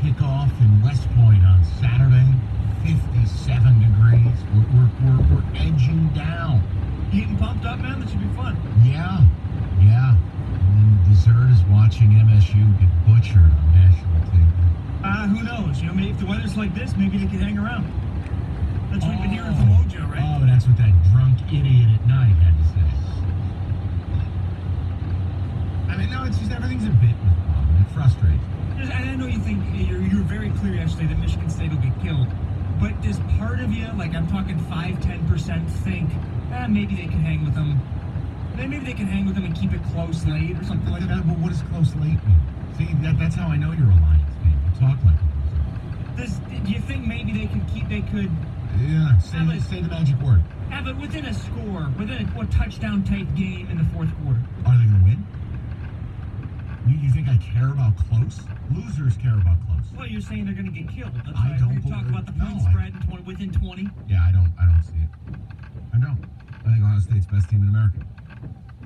kickoff in West Point on Saturday. 57 degrees. We're edging down. Getting pumped up, man? That should be fun. Yeah. And then the dessert is watching MSU get butchered on national TV. Who knows? You know, maybe if the weather's like this, maybe they can hang around. That's what we've been hearing from Mojo, right? Oh, that's what that drunk idiot at night had to say. I mean, no, it's just everything's a bit withdrawn. It frustrates me. And I know you think you're very clear yesterday that Michigan State will get killed, but does part of you, like I'm talking 5-10%, think maybe they can hang with them? Maybe they can hang with them and keep it close late or something like that. But what does close late mean? See, that's how I know you're a Lions fan. You talk like a Do you think maybe they could? Yeah, say the magic word. Have it within a score, within a touchdown type game in the fourth quarter. Are they going to win? You think I care about close? Losers care about close. Well, you're saying they're going to get killed. That's I why don't we talk about the point spread within 20. Yeah, I don't see it. I don't. I think Ohio State's best team in America.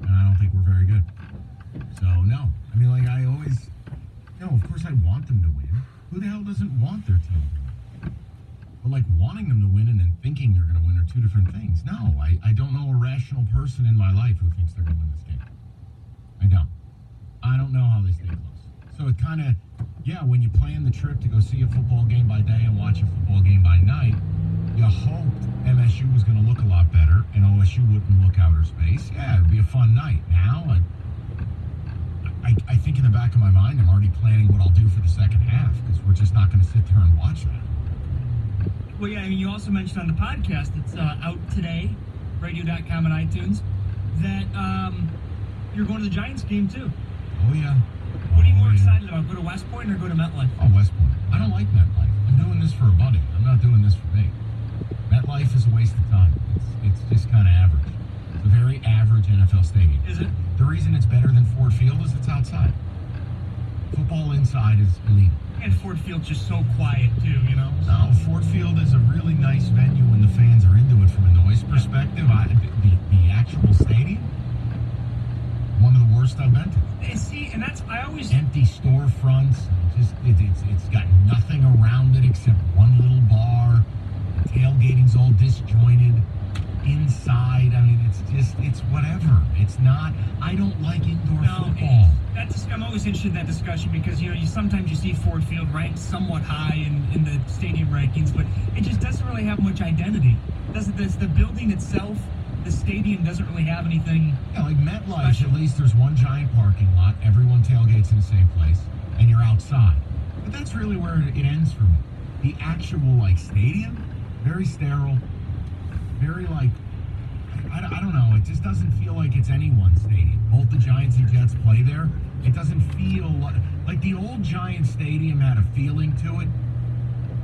And I don't think we're very good. So, no. I mean, like, I always... of course I want them to win. Who the hell doesn't want their team to win? But, like, wanting them to win and then thinking they're going to win are two different things. No, I don't know a rational person in my life who thinks they're going to win this game. I don't know how they stay close. So it kind of... when you plan the trip to go see a football game by day and watch a football game by night, you hoped MSU was going to look a lot better and OSU wouldn't look outer space. Yeah, it would be a fun night. Now, I think in the back of my mind, I'm already planning what I'll do for the second half because we're just not going to sit there and watch that. Well, yeah, I mean, you also mentioned on the podcast that's out today, radio.com and iTunes, that you're going to the Giants game too. Oh, yeah. What are you more excited about, go to West Point or go to MetLife? Oh, West Point. I don't like MetLife. I'm doing this for a buddy. I'm not doing this for me. MetLife is a waste of time. It's just kind of average. It's a very average NFL stadium. Is it? The reason it's better than Ford Field is it's outside. Football inside is elite. And Ford Field's just so quiet too, you know? No, Ford Field is a really nice venue when the fans are into it from a noise perspective. The actual stadium, one of the worst I've been to. And see, and that's, I always... Empty storefronts. It's got nothing around it except one little bar. The tailgating's all disjointed. Inside, I mean, it's whatever. It's not, I don't like indoor football. I'm always interested in that discussion because, sometimes you see Ford Field ranked somewhat high in the stadium rankings, but it just doesn't really have much identity. The building itself, the stadium doesn't really have anything. Yeah, like MetLife, at least there's one giant parking lot, everyone tailgates in the same place, and you're outside. But that's really where it ends for me. The actual, stadium, very sterile, very, I don't know, it just doesn't feel like it's anyone's stadium. Both the Giants and Jets play there. It doesn't feel like the old Giants Stadium had a feeling to it.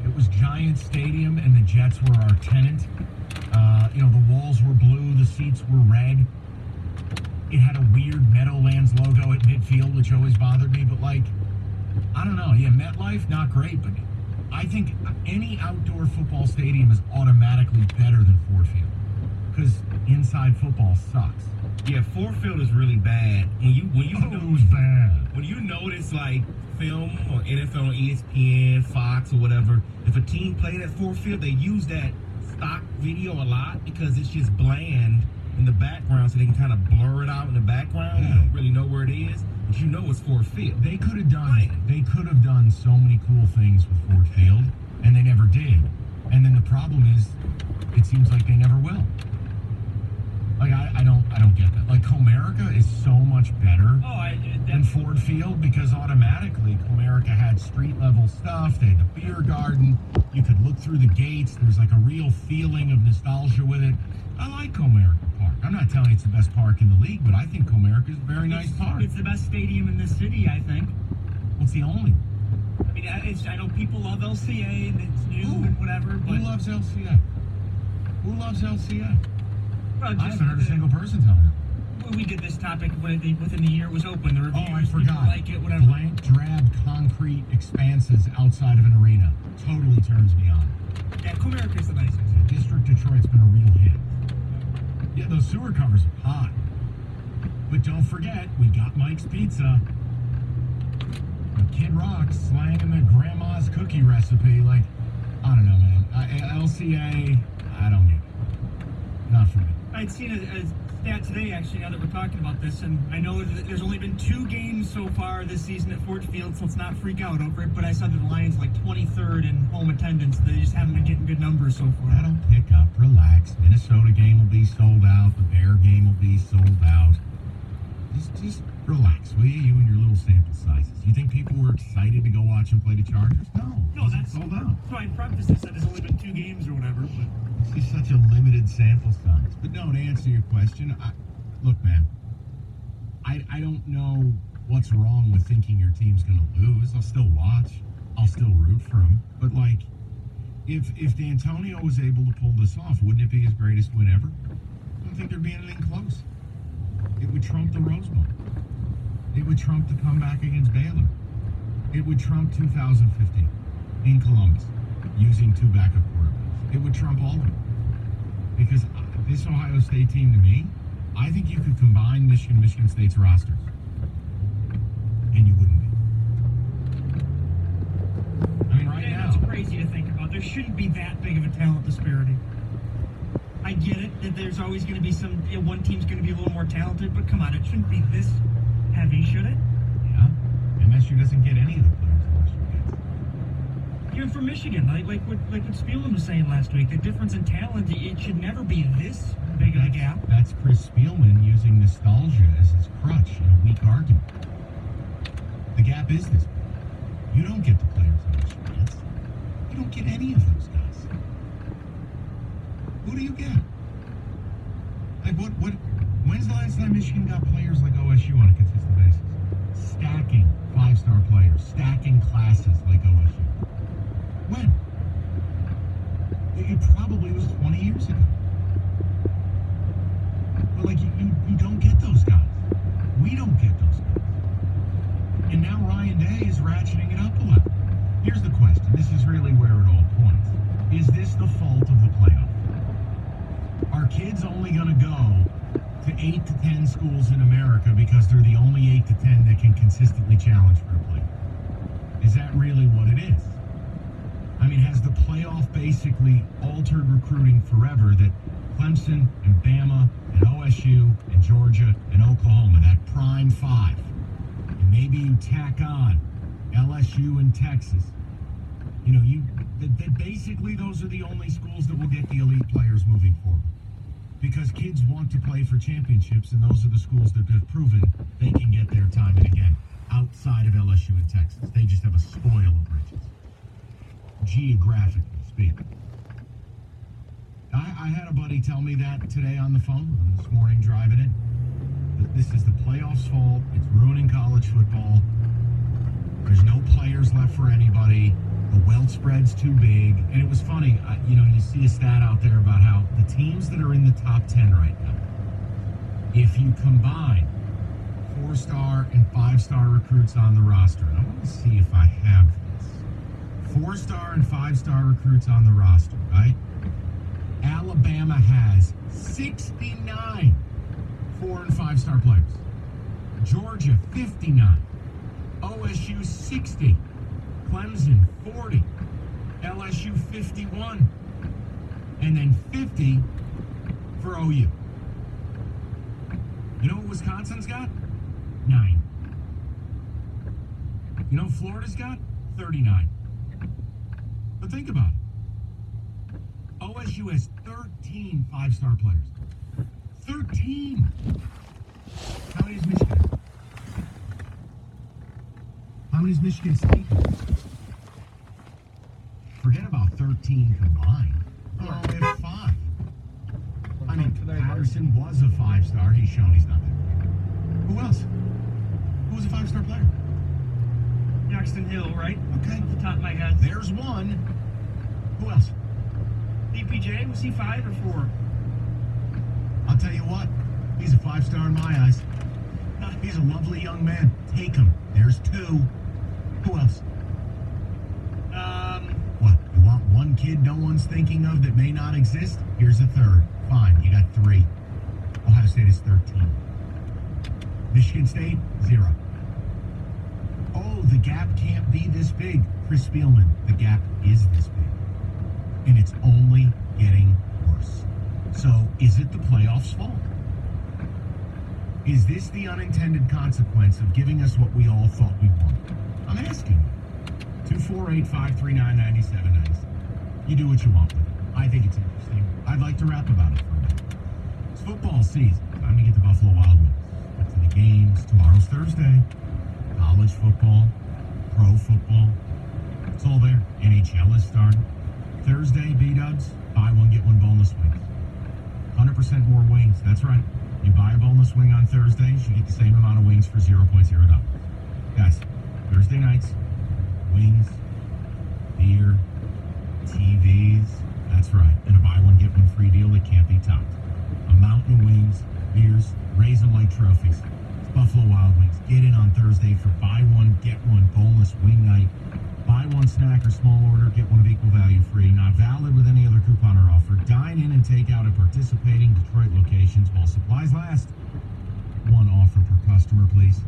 It was Giants Stadium, and the Jets were our tenant. The walls were blue, the seats were red. It had a weird Meadowlands logo at midfield, which always bothered me, but I don't know. Yeah, MetLife, not great, but I think any outdoor football stadium is automatically better than Ford Field because inside football sucks. Yeah, Ford Field is really bad. When you notice film or NFL on ESPN, Fox, or whatever, if a team played at Ford Field, they use that stock video a lot because it's just bland in the background, so they can kind of blur it out in the background. You don't really know where it is, but you know it's Ford Field. They could have done so many cool things with Ford Field, and they never did. And then the problem is, it seems like they never will. I don't get that. Comerica is so much better than Ford Field because automatically Comerica had street level stuff. They had the beer garden. You could look through the gates. There's a real feeling of nostalgia with it. I like Comerica Park. I'm not telling you it's the best park in the league, but I think Comerica is a very nice park. It's the best stadium in this city, I think. Well, it's the only one. I mean, I know people love LCA and it's new and whatever, but... Who loves LCA? Who loves LCA? Well, I haven't heard a single person tell me that. When we did this topic within the year it was open, the reviews, I forgot. Like it, whatever. Blank, drab, concrete expanses outside of an arena totally turns me on. Yeah, Comerica's the nicest. District Detroit's been a real hit. Yeah, those sewer covers are hot. But don't forget, we got Mike's Pizza. Kim Kid Rock slanging the grandma's cookie recipe. Like, I don't know, man. LCA, I don't get it. Not for me. I'd seen a stat today, actually, now that we're talking about this, and I know that there's only been 2 games so far this season at Ford Field, so let's not freak out over it, but I saw that the Lions like 23rd in home attendance. They just haven't been getting good numbers so far. That'll pick up. Relax. Minnesota game will be sold out. The Bear game will be sold out. Just relax, will you? You and your little sample sizes. You think people were excited to go watch them play the Chargers? No, that's sold out. So I prefaced this that there's only been 2 games or whatever, but It's such a limited sample size. But no, to answer your question, look, man, I don't know what's wrong with thinking your team's going to lose. I'll still watch. I'll still root for him. But, like, if D'Antonio was able to pull this off, wouldn't it be his greatest win ever? I don't think there'd be anything close. It would trump the Rose Bowl. It would trump the comeback against Baylor. It would trump 2015 in Columbus using 2 backup quarterbacks. It would trump all of them. Because this Ohio State team, to me, I think you could combine Michigan State's rosters, and you wouldn't be. I mean, right now, that's crazy to think about. There shouldn't be that big of a talent disparity. I get it that there's always going to be one team's going to be a little more talented, but come on, it shouldn't be this heavy, should it? Yeah. MSU doesn't get any of the players MSU gets. Even for Michigan, like what Spielman was saying last week, the difference in talent, it should never be this big of a gap. That's Chris Spielman using nostalgia as his crutch in a weak argument. The gap is this big. You don't get the players MSU gets. You don't get any of those guys. Who do you get? Like when's the last time Michigan got players like OSU on a consistent basis? Stacking 5-star players, stacking classes like OSU. When? It probably was 20 years ago. But like you don't get those guys. We don't get those guys. And now Ryan Day is ratcheting it up a level. Here's the question. This is really where it all points. Is this the fault of the playoff? Are kids only going to go to 8 to 10 schools in America because they're the only 8 to 10 that can consistently challenge for a playoff? Is that really what it is? I mean, has the playoff basically altered recruiting forever that Clemson and Bama and OSU and Georgia and Oklahoma, that prime 5, and maybe you tack on LSU and Texas, that basically those are the only schools that will get the elite players moving forward. Because kids want to play for championships, and those are the schools that have proven they can get there time and again outside of LSU and Texas. They just have a spoil of riches, geographically speaking. I had a buddy tell me that today on the phone this morning driving it. That this is the playoffs' fault. It's ruining college football. There's no players left for anybody. The wealth spread's too big. And it was funny, you see a stat out there about how the teams that are in the top 10 right now, if you combine 4-star and 5-star recruits on the roster, and I want to see if I have this. 4-star and 5-star recruits on the roster, right? Alabama has 69 4- and 5-star players. Georgia, 59. OSU, 60. Clemson, 40. LSU, 51. And then 50 for OU. You know what Wisconsin's got? 9. You know what Florida's got? 39. But think about it. OSU has 13 5-star players. 13! How many is Michigan? How many is Michigan State? Forget about 13 combined. Oh, they have 5. I mean, Patterson was a 5-star. He's shown he's not that. Who else? Who was a 5-star player? Jackson Hill, right? Okay. Off the top of my head. There's one. Who else? DPJ, was he 5 or 4? I'll tell you what. He's a 5-star in my eyes. He's a lovely young man. Take him. There's 2. Who else? What? You want one kid no one's thinking of that may not exist? Here's a 3rd. Fine, you got 3. Ohio State is 13. Michigan State, 0. Oh, the gap can't be this big. Chris Spielman, the gap is this big. And it's only getting worse. So, is it the playoffs' fault? Is this the unintended consequence of giving us what we all thought we wanted? I'm asking you. 248-539-9790. You do what you want with it. I think it's interesting. I'd like to rap about it for a minute. It's football season. Time to get the Buffalo Wild Wings. Get to the games. Tomorrow's Thursday. College football. Pro football. It's all there. NHL is starting. Thursday, B-dubs. Buy one, get one boneless wings. 100% more wings. That's right. You buy a boneless wing on Thursdays, you get the same amount of wings for $0.0. Guys, Thursday nights, wings, beer, TVs. That's right. And a buy one, get one free deal that can't be topped. A mountain of wings, beers, raise them like trophies. It's Buffalo Wild Wings. Get in on Thursday for buy one, get one boneless wing night. Buy one snack or small order, get one of equal value free. Not valid with any other coupon or offer. Dine in and take out at participating Detroit locations while supplies last. One offer per customer, please.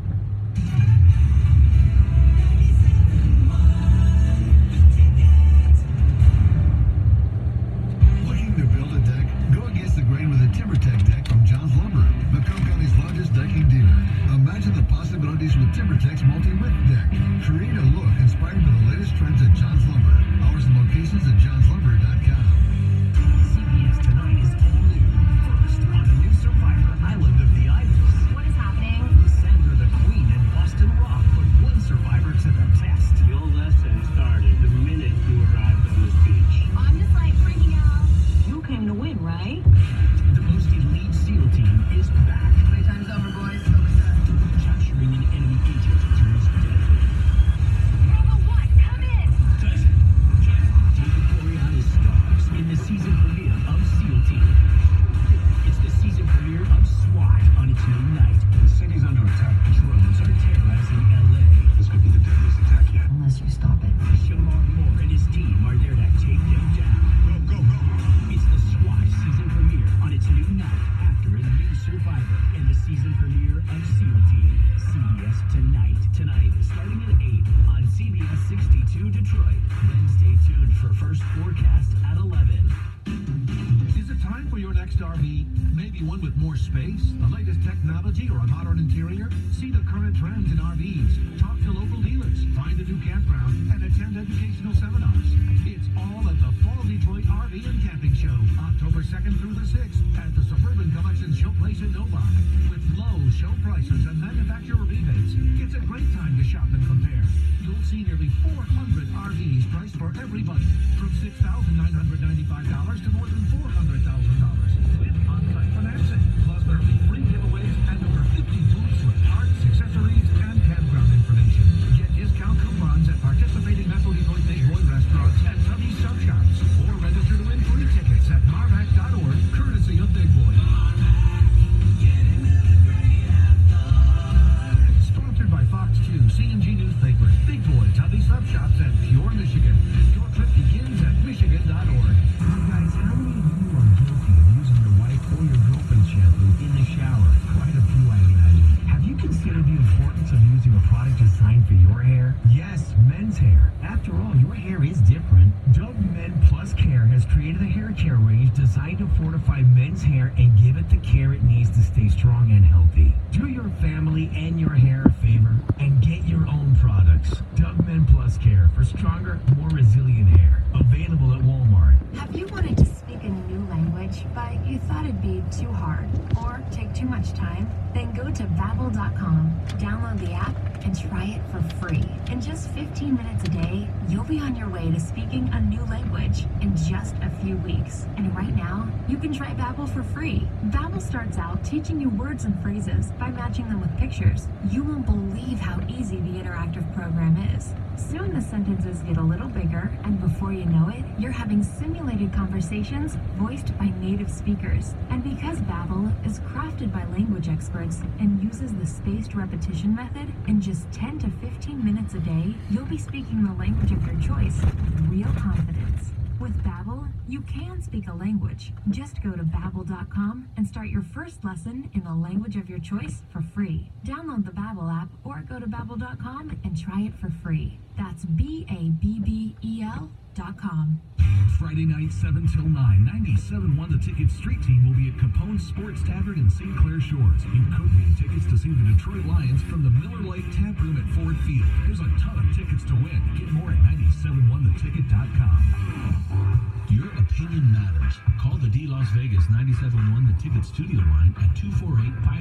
Looking to build a deck? Go against the grain with a TimberTech deck from John's Lumber, Macomb County's largest decking dealer. Imagine the possibilities with TimberTech's multi-width deck. Create a look inspired by the latest trends at John's Lumber. Hours and locations at johnslumber.com. CBS Tonight is all new. First, on the new Survivor Island of the Idols. What is happening? Sandra the Queen and Boston Rob put one survivor to the test. Your lesson started the minute you arrived on this beach. I'm just like freaking out. You came to win, right? The most elite SEAL team is back. Playtime's over, boys. Focus up. Capturing an enemy agent turns deadly. Bravo 1, come in! David Boreanaz stars in the season premiere of SEAL Team. It's the season premiere of SWAT on its new night. The city's under attack. Drones are terrorizing LA. This could be the deadliest attack yet. Unless you stop it. Shamar Moore and his team are there to take them down. Go, go, go. It's the SWAT season premiere on its new night after a new Survivor and the season premiere of SEAL Team. CBS Tonight. Tonight, starting at 8 on CBS 62 Detroit. Then stay tuned for first forecast at 11. Is it time for your next RV? Maybe one with more space, the latest technology, or a modern interior? See the current trends in RVs. Talk to local dealers. Find a new campground and attend educational seminars. It's all at the Fall Detroit RV and Camping Show, October 2nd through the 6th at the Suburban Collection Showplace in Novi. With low show prices and manufacturer rebates, it's a great time to shop and compare. You'll see nearly 400 RVs priced for every budget, from $6,995 to more than $400,000 with on-site financing. Plus, there'll be free giveaways and over 50 booths with parts, accessories, and campground information. Get discount coupons at participating Metro Detroit Big Boy restaurants and Tubby's Sub Shops, or register to win free tickets at marvac.org, courtesy of Big Boy. Sponsored by Fox 2, C&G Newspaper, Big Boy, Tubby Sub Shops, and Pure Michigan. Your trip begins at michigan.org. Guys, how many of you are guilty of using your wife or your girlfriend's shampoo in the shower? Quite a few, I imagine. Have you considered the importance of using a product designed for your hair? Yes, men's hair. After all, your hair is different. Dove Men Plus Care has created a hair care range designed to fortify men's hair and give it the care it needs to stay strong and healthy. Do your family and your hair a favor and get your own products. Dove Men Plus Care for stronger, more resilient hair. Available at Walmart. Have you wanted to speak a new language, but you thought it'd be too hard or take too much time? Then go to Babbel.com, download the app, and try it for free. In just 15 minutes a day, you'll be on your way to speaking a new language in just a few weeks. And right now, you can try Babbel for free. Babbel starts out teaching you words and phrases by matching them with pictures. You won't believe how easy the interactive program is. Soon the sentences get a little bigger, and before you know it, you're having simulated conversations voiced by native speakers. And because Babbel is crafted by language experts and uses the spaced repetition method, in just 10 to 15 minutes a day, you'll be speaking the language of your choice with real confidence. With Babbel, you can speak a language. Just go to Babbel.com and start your first lesson in the language of your choice for free. Download the Babbel app or go to Babbel.com and try it for free. That's BABBEL.com. Friday night, 7 till 9, 97.1 The Ticket Street Team will be at Capone Sports Tavern in St. Clair Shores. You could win tickets to see the Detroit Lions from the Miller Lite Tap Room at Ford Field. There's a ton of tickets to win. Get more at 971theticket.com. Your opinion matters. Call the D Las Vegas 97.1 The Ticket studio line at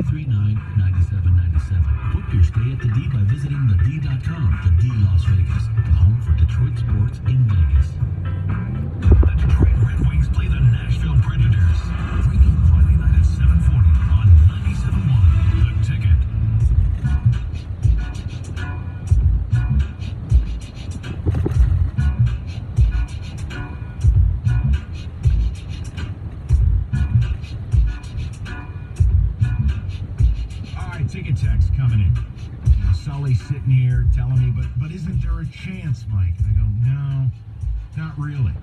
248-539-9797. Book your stay at the D by visiting thed.com. The D Las Vegas, the home for Detroit sports in Vegas. The Detroit Red Wings play the Nashville Predators. Breaking Friday night at 7:40 on 97.1 The Ticket. All right, ticket text coming in. Sully's sitting here telling me, but isn't there a chance, Mike? And I go, no, not really.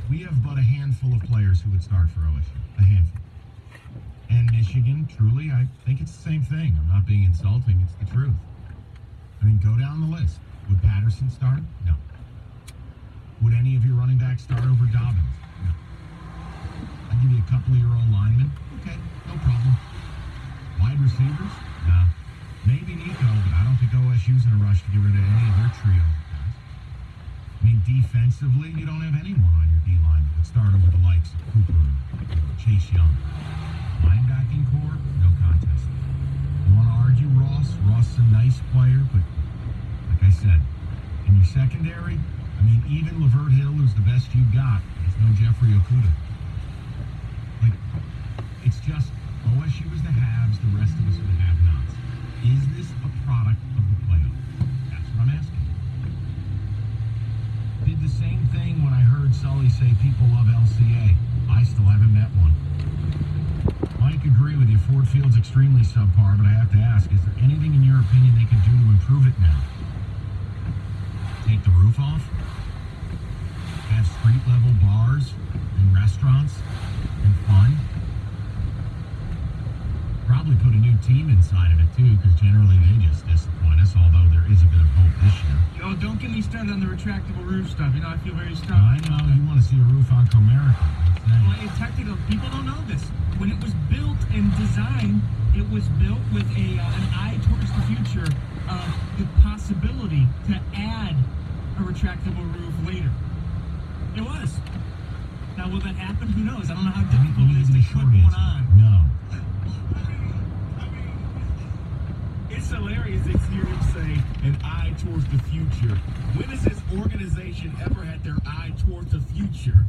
We have but a handful of players who would start for OSU. A handful. And Michigan, truly, I think it's the same thing. I'm not being insulting, it's the truth. I mean, go down the list. Would Patterson start? No. Would any of your running backs start over Dobbins? No. I'll give you a couple of your old linemen. Okay, no problem. Wide receivers? Nah. Maybe Nico, but I don't think OSU's in a rush to get rid of any of their trio. I mean, defensively, you don't have anyone on your D-line that would start over the likes of Cooper and Chase Young. Linebacking core, no contest. You want to argue Ross? Ross is a nice player, but like I said, in your secondary, I mean, even Lavert Hill, who's the best you've got, is no Jeffrey Okudah. Like, it's just OSU is the haves, the rest of us are the have-nots. Is this a product of the playoff? That's what I'm asking. Did the same thing when I heard Sully say people love LCA. I still haven't met one. Mike, agree with you. Ford Field's extremely subpar, but I have to ask, is there anything in your opinion they could do to improve it now? Take the roof off? Have street-level bars and restaurants and fun? Probably put a new team inside of it, too, because generally they just disappoint us, although there is a bit of hope this year. Oh, don't get me started on the retractable roof stuff. You know, I feel very strong. I know, you want to see a roof on Comerica. Well, technically, people don't know this. When it was built and designed, it was built with an eye towards the future of the possibility to add a retractable roof later. It was. Now, will that happen? Who knows? I don't know how difficult it is to put one on. No. It's hilarious to hear him say an eye towards the future. When has this organization ever had their eye towards the future?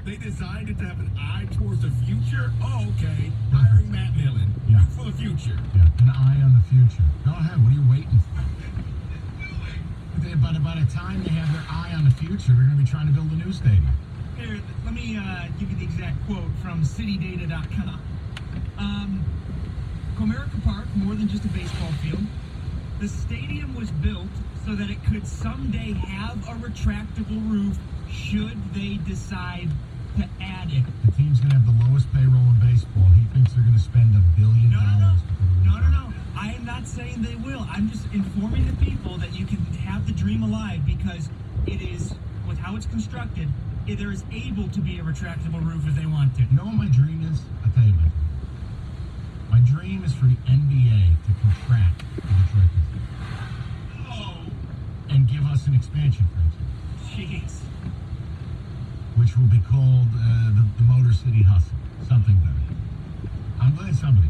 They designed it to have an eye towards the future? Oh, okay. Hiring Matt Millen. Yeah. For the future. Yeah, an eye on the future. Go ahead, what are you waiting for? By the time they have their eye on the future, they're going to be trying to build a new stadium. Here, let me give you the exact quote from citydata.com. Comerica Park, more than just a baseball field. The stadium was built so that it could someday have a retractable roof should they decide to add it. The team's going to have the lowest payroll in baseball. He thinks they're going to spend $1 billion. No. I am not saying they will. I'm just informing the people that you can have the dream alive because it is, with how it's constructed, there is able to be a retractable roof if they want to. You know what my dream is? I'll tell you my dream. My dream is for the NBA to contract the Detroit Pistons. Oh. And give us an expansion franchise. Jeez. Which will be called the Motor City Hustle. Something better. I'm glad somebody.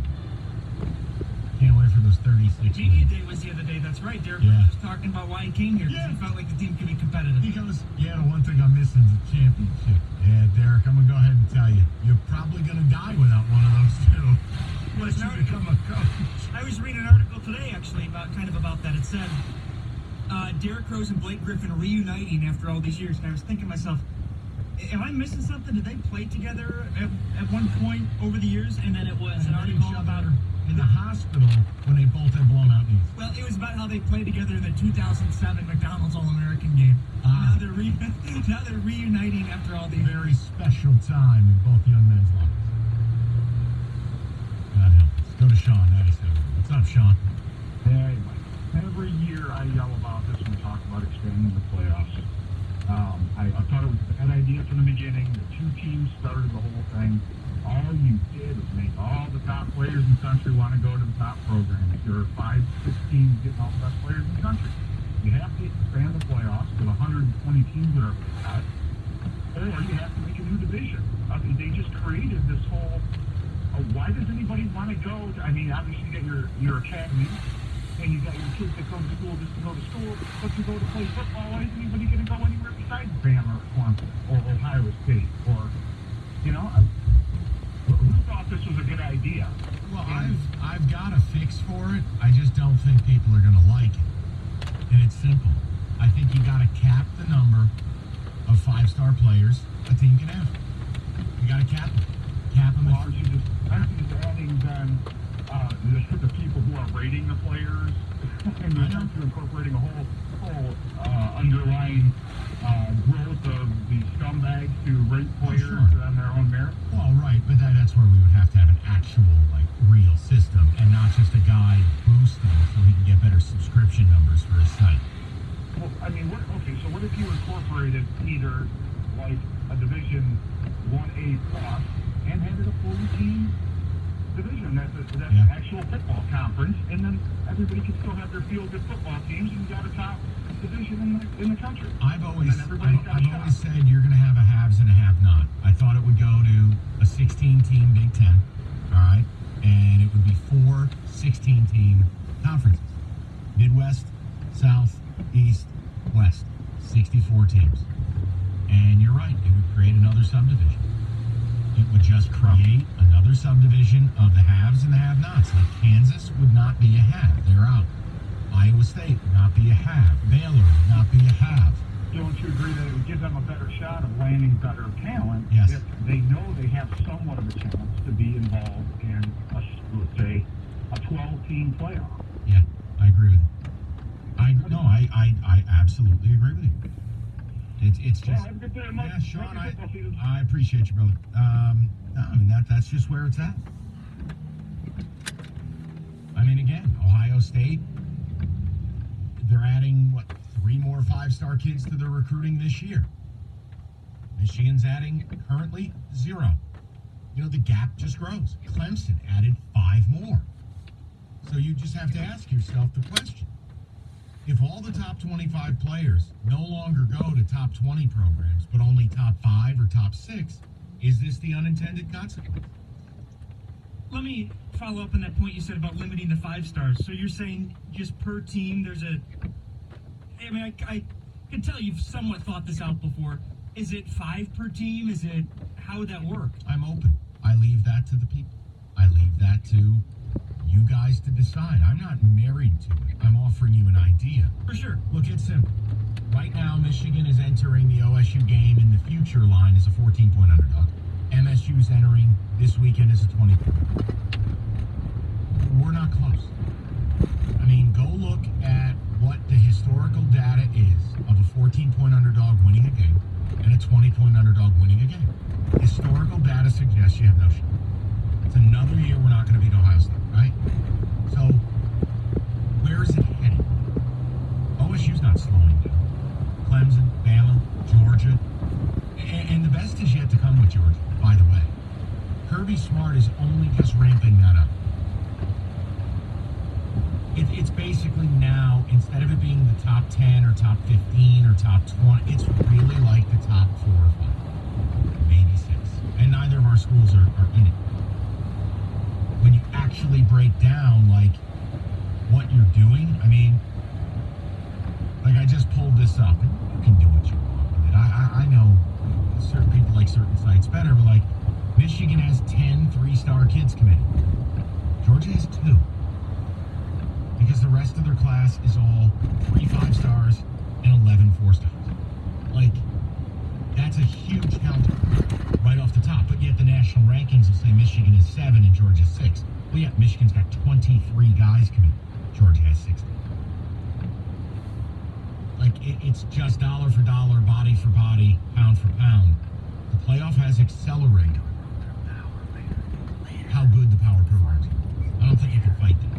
Can't wait for those 36 Media wins. Day was the other day, that's right. Derek Yeah. was talking about why he came here, because he felt like the team could be competitive. He goes, yeah, the one thing I'm missing is a championship. Yeah, Derek, I'm going to go ahead and tell you, you're probably going to die without one of those two. Once you become a coach. I was reading an article today, actually, about that. It said, Derek Rose and Blake Griffin reuniting after all these years. And I was thinking to myself, am I missing something? Did they play together at one point over the years? And then it was an article about in the hospital when they both had blown out knees. Well, it was about how they played together in the 2007 McDonald's All-American game. Ah. Now they're reuniting after all these. Very special time in both young men's lives. God help us. Go to Sean, 97. What's up, Sean? Hey, Mike. Every year I yell about this when we talk about expanding the playoffs. I thought it was a bad idea from the beginning. The two teams started the whole thing. All you did was make all the top players in the country want to go to the top programs. There are 5, 6 teams getting all the best players in the country. You have to expand the playoffs to the 120 teams that are cut, or you have to make a new division. They just created this whole, why does anybody want to go to, I mean, obviously you got your academy, and you got your kids that go to school just to go to school, but to go to play football, why is anybody going to go anywhere besides Bama or Clemson or Ohio State or, you know, who thought this was a good idea? Well, I've got a fix for it. I just don't think people are going to like it. And it's simple. I think you got to cap the number of 5-star players a team can have. You got to cap them. Cap them. Well, aren't you just adding then the people who are rating the players and you're trying to incorporating a whole underlying growth of the scumbags to rate players on their own merit? Well, right, but that's where we would have to have an actual, real system and not just a guy boosting so he can get better subscription numbers for his site. Well, I mean, so what if you incorporated either like a Division 1A plus and had it a full team division, that's an actual football conference, and then everybody can still have their feel-good football teams, and you got a top division in the country. I've always said you're going to have a haves and a have-not. I thought it would go to a 16-team Big Ten, all right, and it would be 4 16-team conferences. Midwest, South, East, West, 64 teams. And you're right, it would create another subdivision. It would just create another subdivision of the haves and the have-nots. Like Kansas would not be a have. They're out. Iowa State would not be a have. Baylor would not be a have. Don't you agree that it would give them a better shot of landing better talent Yes. if they know they have somewhat of a chance to be involved in, let's say, a 12-team playoff? Yeah, I agree with you. I absolutely agree with you. It's just, have a good day, Mike. yeah, Sean, Happy football season. I appreciate you, brother. No, I mean, that's just where it's at. I mean, again, Ohio State, they're adding, 3 more 5-star kids to their recruiting this year. Michigan's adding currently 0. You know, the gap just grows. Clemson added 5 more. So you just have to ask yourself the question. If all the top 25 players no longer go to top 20 programs, but only top 5 or top 6, is this the unintended consequence? Let me follow up on that point you said about limiting the 5 stars. So you're saying just per team, there's a... I mean, I can tell you've somewhat thought this out before. Is it 5 per team? Is it... How would that work? I'm open. I leave that to the people. I leave that to you guys to decide. I'm not married to it. I'm offering you an idea. For sure. Look, it's simple. Right now, Michigan is entering the OSU game in the future line as a 14-point underdog. MSU is entering this weekend as a 20-point. We're not close. I mean, go look at what the historical data is of a 14-point underdog winning a game and a 20-point underdog winning a game. Historical data suggests you have no shot. It's another year we're not going to beat Ohio State, right? So, where is it heading? OSU's not slowing down. Clemson, Bama, Georgia, and the best is yet to come with Georgia, by the way. Kirby Smart is only just ramping that up. It's basically now, instead of it being the top 10 or top 15 or top 20, it's really like the top 4 or 5, maybe 6. And neither of our schools are in it. When you actually break down, what you're doing, I mean, I just pulled this up, and you can do what you want with it. I know certain people like certain sites better, but, Michigan has 10 3-star kids committed. Georgia has 2. Because the rest of their class is all 3 5-stars and 11 4-stars. That's a huge counter right off the top. But yet the national national rankings will say Michigan is 7 and Georgia 6. Well, yeah, Michigan's got 23 guys committed. Georgia has 60. Like, it's just dollar for dollar, body for body, pound for pound. The playoff has accelerated how good the power programs are. I don't think you can fight that.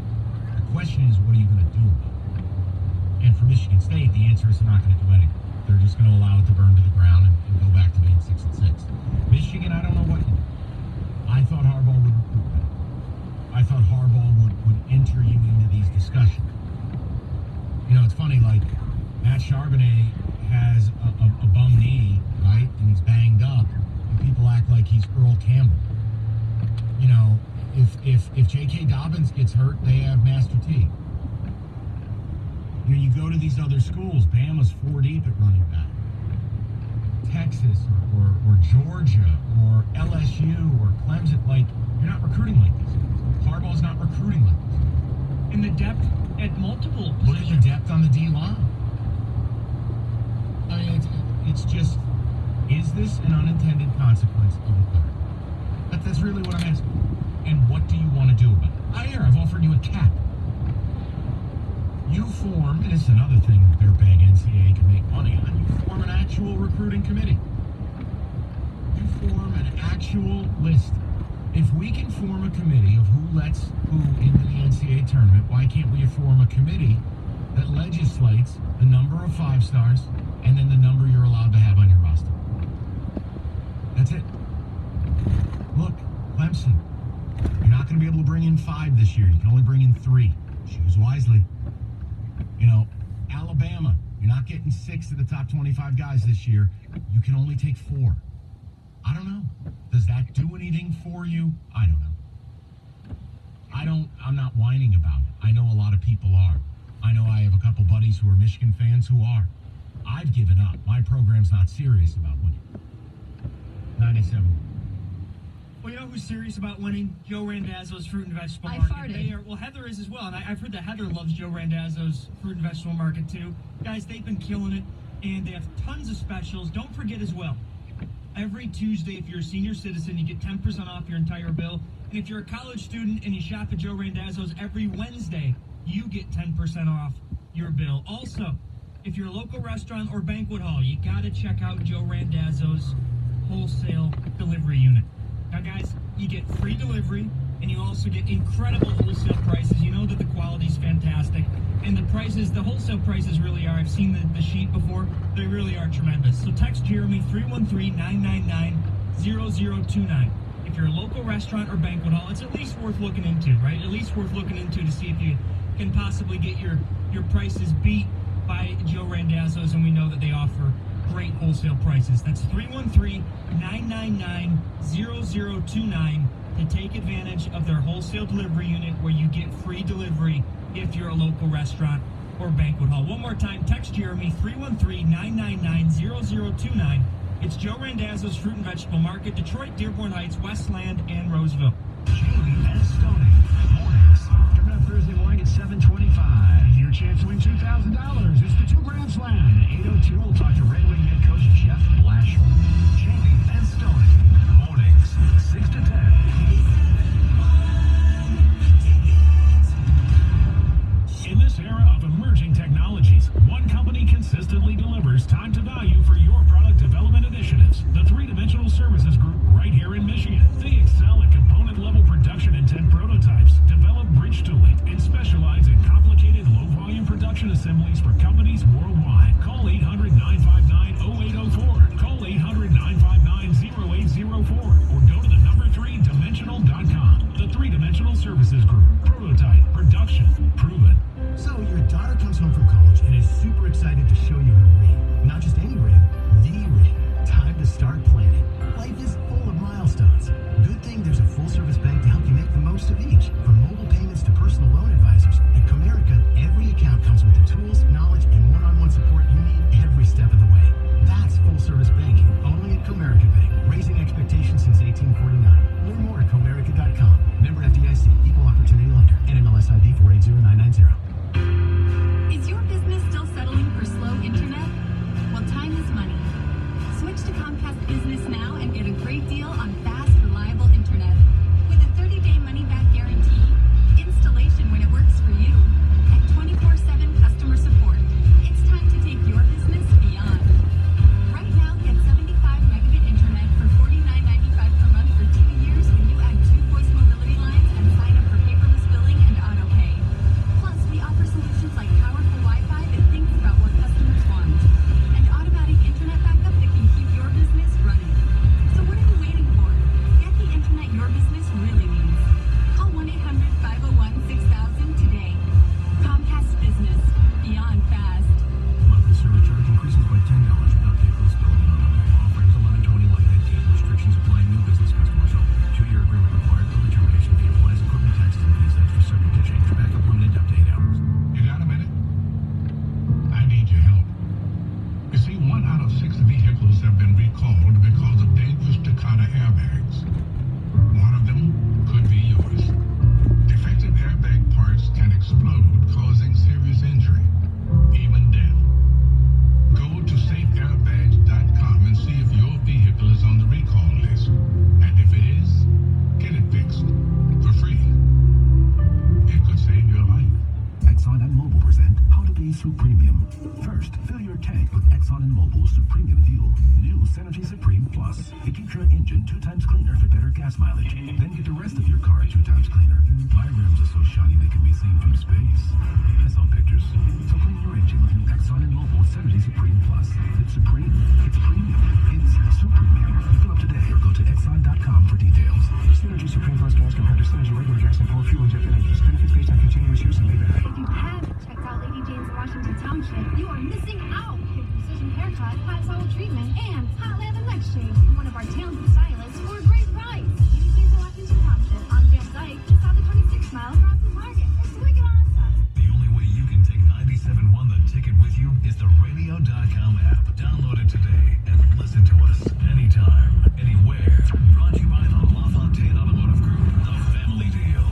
The question is, what are you going to do about it? And for Michigan State, the answer is they're not going to do anything. They're just going to allow it to burn to the ground and go back to being 6-6. Michigan, I don't know what you do. I thought Harbaugh would recruit better. I thought Harbaugh would enter you into these discussions. You know, it's funny, like, Matt Charbonnet has a bum knee, right? And he's banged up. And people act like he's Earl Campbell. You know, if J.K. Dobbins gets hurt, they have Master T. You know, you go to these other schools, Bama's 4 deep at running back. Texas or Georgia or LSU or Clemson, like, you're not recruiting like this. Harbaugh's not recruiting like this. And the depth at multiple positions. Look at the depth on the D-line. I mean, it's just, is this an unintended consequence of a player? That's really what I'm asking. And what do you want to do about it? I've offered you a cap. You form, and it's another thing their big NCAA can make money on, you form an actual recruiting committee. You form an actual list. If we can form a committee of who lets who into the NCAA tournament, why can't we form a committee that legislates the number of 5-stars and then the number you're allowed to have on your roster? That's it. Look, Clemson, you're not going to be able to bring in 5 this year. You can only bring in 3. Choose wisely. You know, Alabama, you're not getting 6 of the top 25 guys this year. You can only take 4. I don't know. Does that do anything for you? I don't know. I'm not whining about it. I know a lot of people are. I know I have a couple buddies who are Michigan fans who are. I've given up. My program's not serious about winning. 97. Well, you know who's serious about winning? Joe Randazzo's Fruit and Vegetable I Market. farted. Well, Heather is as well, and I've heard that Heather loves Joe Randazzo's Fruit and Vegetable Market too. Guys, they've been killing it, and they have tons of specials. Don't forget as well, every Tuesday, if you're a senior citizen, you get 10% off your entire bill. And if you're a college student and you shop at Joe Randazzo's every Wednesday, you get 10% off your bill. Also, if you're a local restaurant or banquet hall, you got to check out Joe Randazzo's wholesale delivery unit. Now, guys, you get free delivery, and you also get incredible wholesale prices. You know that the quality's fantastic, and the prices, the wholesale prices really are. I've seen the sheet before. They really are tremendous. So text Jeremy 313-999-0029. If you're a local restaurant or banquet hall, it's at least worth looking into, right? At least worth looking into to see if you can possibly get your prices beat by Joe Randazzo's, and we know that they offer great wholesale prices. That's 313-999-0029 to take advantage of their wholesale delivery unit where you get free delivery if you're a local restaurant or banquet hall. One more time, text Jeremy 313-999-0029. It's Joe Randazzo's Fruit and Vegetable Market, Detroit, Dearborn Heights, Westland, and Roseville. Jamie and Stoney. Mornings. Coming up Thursday morning at 7:25. Your chance to win $2,000. It's the 2 Grand Slam. At 8:02, we'll talk to Red Wing head coach Jeff Blasher. Jamie and Stoney. Mornings, 6 to 10. In this era of emerging technologies, one company consistently delivers time to value for your product development initiatives. The 3-Dimensional Services Group right here in Michigan. They excel at component-level production intent prototypes, develop bridge tooling, and specialize in complicated low-volume production assemblies for companies worldwide. Call 800-959-0804. Call 800-959-0804. Or go to the number 3dimensional.com. The 3-Dimensional Services Group. Prototype, production, proven. So your daughter comes home from college and is super excited to show you her ring. Not just any ring, the ring. Time to start planning. Life is full of milestones. Good thing there's a full-service bank to help you make the most of each. From mobile payments to personal loan advisors, at Comerica, every account comes with the tools, knowledge, and one-on-one support you need every step of the way. That's full-service banking, only at Comerica Bank. Raising expectations since 1849. Learn more at Comerica.com. Member FDIC, Equal Opportunity Lender, NMLS ID 480990. Is your business still been recalled because of dangerous Takata airbags. One of them could be yours. Defective airbag parts can explode, causing serious injury, even death. Go to safeairbags.com and see if your vehicle is on the recall list. And if it is, get it fixed for free. It could save your life. Exxon and Mobil present How to Be Supremium. First, fill your tank with Exxon and Mobil's Supremium fuel. New Synergy Supreme Plus. It keeps your engine 2 times cleaner for better gas mileage. Then get the rest of your car 2 times cleaner. My rims are so shiny they can be seen from space. I saw pictures. So clean your engine with new Exxon and Mobil Synergy Supreme Plus. It's supreme. It's premium. It's Supremium. Fill up today or go to Exxon.com for details. Synergy Supreme Plus gas compared to Synergy regular gas and full fuel injected engines. Benefits based on continuous use and layback. If you haven't checked out Lady Jane's in Washington Township, you are missing out. With precision haircut, hot towel treatment, and hot lather neck shave from one of our talented stylists for a great price. Lady Jane's in Washington Township on Van Dyke, just south of 26 miles from Target. It's wicked awesome. The only way you can take 97.1 The Ticket with you is the radio.com app. Download it today and listen to us anytime, anywhere. Brought to you by the LaFontaine Automotive Group, the family deal.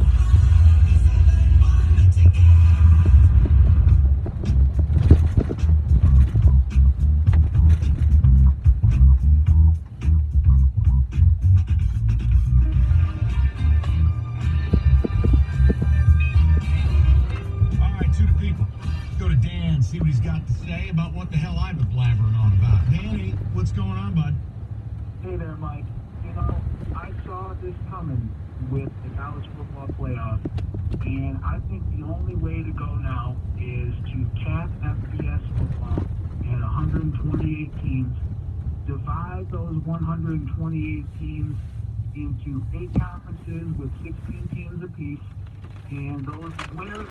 All right, to the people. Go to Dan, see what he's got to say about what the hell I've been blabbering on about. Danny, what's going on, bud? Hey there, Mike. You know, I saw this coming with the college football playoff, and I think the only way to go now is to cap FBS football at 128 teams, divide those 128 teams into 8 conferences with 16 teams apiece, and those winners